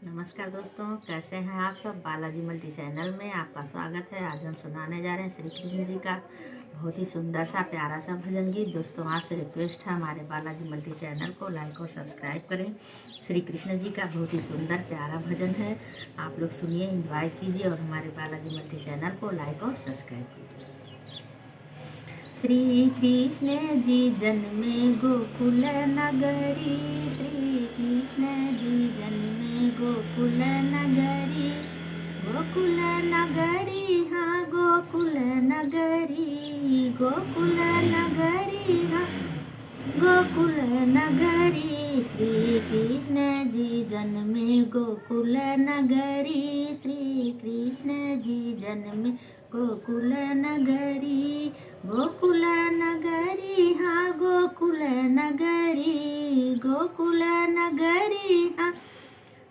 नमस्कार दोस्तों, कैसे हैं आप सब। बालाजी मल्टी चैनल में आपका स्वागत है। आज हम सुनाने जा रहे हैं श्री कृष्ण जी का बहुत ही सुंदर सा प्यारा सा भजन गीत। दोस्तों आपसे रिक्वेस्ट है हमारे बालाजी मल्टी चैनल को लाइक और सब्सक्राइब करें। श्री कृष्ण जी का बहुत ही सुंदर प्यारा भजन है, आप लोग सुनिए, एंजॉय कीजिए और हमारे बालाजी मल्टी चैनल को लाइक और सब्सक्राइब कीजिए। श्री कृष्ण जी जन्मे गोकुल नगरी, श्री कृष्ण जी जन्मे गोकुल नगरी। गोकुल नगरी हाँ गोकुल नगरी, गोकुल नगरी हाँ गोकुल नगरी। श्री कृष्ण जी जन्मे गोकुल नगरी, श्री कृष्ण जी जन्मे गोकुल नगरी। गोकुल नगरी हाँ गोकुल नगरी, गोकुल नगरी हाँ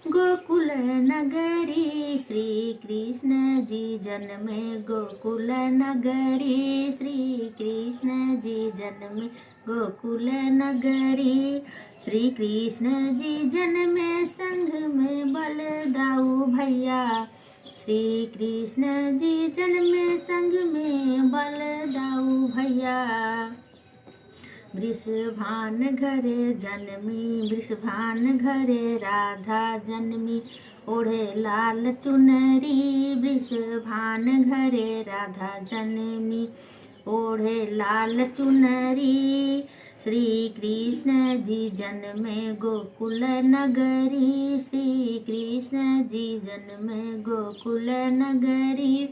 गोकुल नगरी। श्री कृष्ण जी जन्मे गोकुल नगरी, श्री कृष्ण जी जन्मे गोकुल नगरी। श्री कृष्ण जी जन्मे संग में बलदाऊ भैया, श्री कृष्ण जी जन्मे संग में बलदाऊ भैया। वृषभान घरे जन्मी, वृषभान घरे राधा जन्मी, ओढ़े लाल चुनरी। वृषभान घरे राधा जन्मी, ओढ़े लाल चुनरी। श्री कृष्ण जी जन्मे गोकुल नगरी, श्री कृष्ण जी जन्मे गोकुल नगरी।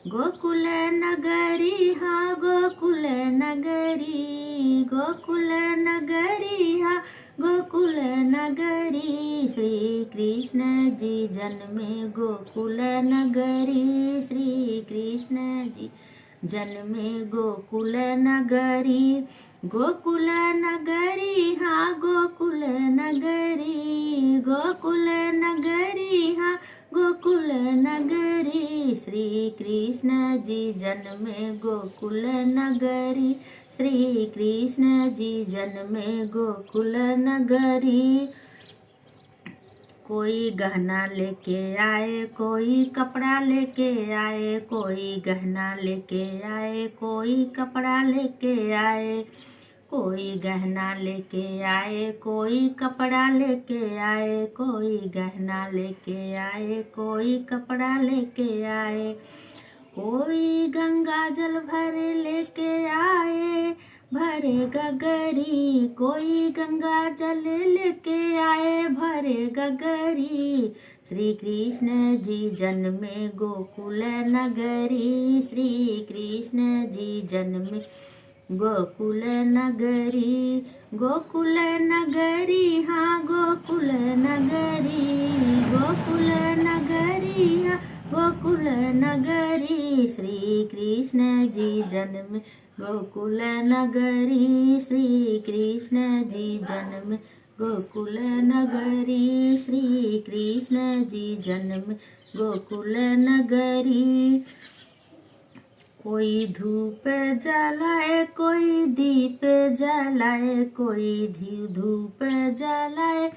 गोकुल नगरी हाँ गोकुल नगरी, गोकुल नगरी हाँ गोकुल नगरी। श्री कृष्ण जी जन्मे गोकुल नगरी, श्री कृष्ण जी जन्मे गोकुल नगरी। गोकुल नगरी हाँ गोकुल नगरी, गोकुल नगरी हाँ गोकुल नगरी। श्री कृष्ण जी जन्मे गोकुल नगरी, श्री कृष्ण जी जन्मे गोकुल नगरी। कोई गहना लेके आए, कोई कपड़ा लेके आए, कोई गहना लेके आए, कोई कपड़ा लेके आए। कोई गहना लेके आए, कोई कपड़ा लेके आए, कोई गहना लेके आए, कोई कपड़ा लेके आए। कोई गंगा जल भर लेके आए, भरे गगरी, कोई गंगा जल लेके आए, भरे गगरी। श्री कृष्ण जी जन्मे गोकुल नगरी, श्री कृष्ण जी जन्मे गोकुल नगरी। गोकुल नगरी हाँ गोकुल नगरी, गोकुल नगरी हाँ गोकुल नगरी। श्री कृष्ण जी जन्मे गोकुल नगरी, श्री कृष्ण जी जन्मे गोकुल नगरी। श्री कृष्ण जी जन्मे गोकुल नगरी। कोई धूप जलाए, कोई दीप जलाए, कोई धूप जलाए,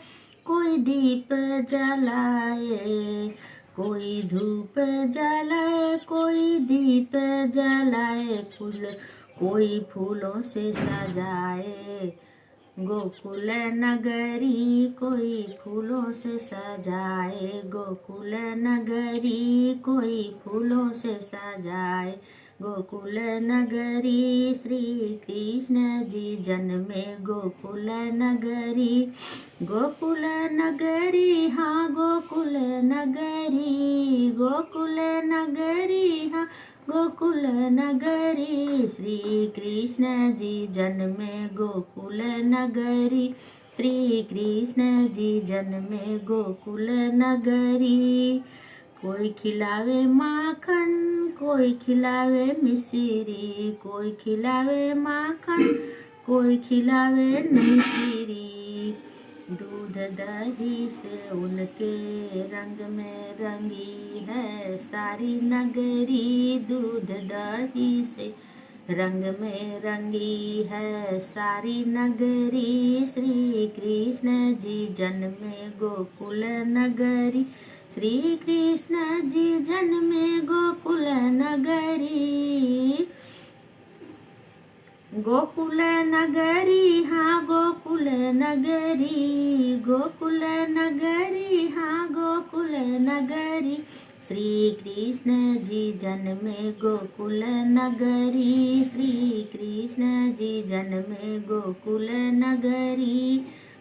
कोई दीप जलाए। कोई धूप जलाए, कोई दीप जलाए, फूल कोई फूलों से सजाए। गोकुल नगरी कोई फूलों से सजाए, गोकुल नगरी कोई फूलों से सजाए। गोकुल नगरी श्री कृष्ण जी जन्मे गोकुल नगरी। गोकुल नगरी हाँ गोकुल नगरी, गोकुल नगरी हाँ गोकुल नगरी। श्री कृष्ण जी जन्मे गोकुल नगरी, श्री कृष्ण जी जन्मे गोकुल नगरी। कोई खिलावे माखन, कोई खिलावे मिश्री, कोई खिलावे माखन, कोई खिलावे मिश्री। दूध दही से उनके रंग में रंगी है सारी नगरी, दूध दही से रंग में रंगी है सारी नगरी, श्री कृष्ण जी जन्मे गोकुल नगरी, श्री कृष्ण जी जन्मे गोकुल नगरी। गोकुल नगरी हाँ गोकुल नगरी, गोकुल नगरी हाँ गोकुल नगरी, श्री कृष्ण जी जन्मे गोकुल नगरी, श्री कृष्ण जी जन्मे गोकुल नगरी।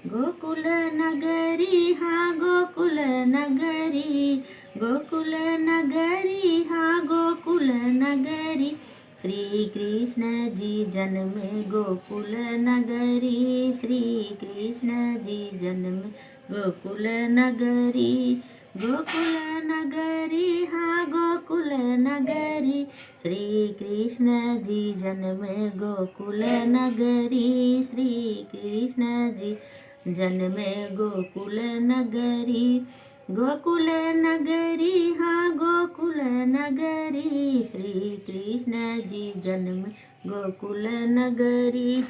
गोकुल नगरी हाँ गोकुल नगरी, गोकुल नगरी हाँ गोकुल नगरी, श्री कृष्ण जी जन्मे गोकुल नगरी, श्री कृष्ण जी जन्मे गोकुल नगरी। गोकुल नगरी हाँ गोकुल नगरी, श्री कृष्ण जी जन्मे गोकुल नगरी, श्री कृष्ण जी जन्मे गोकुल नगरी। गोकुल नगरी हाँ गोकुल नगरी, श्री कृष्ण जी जन्म गोकुल नगरी।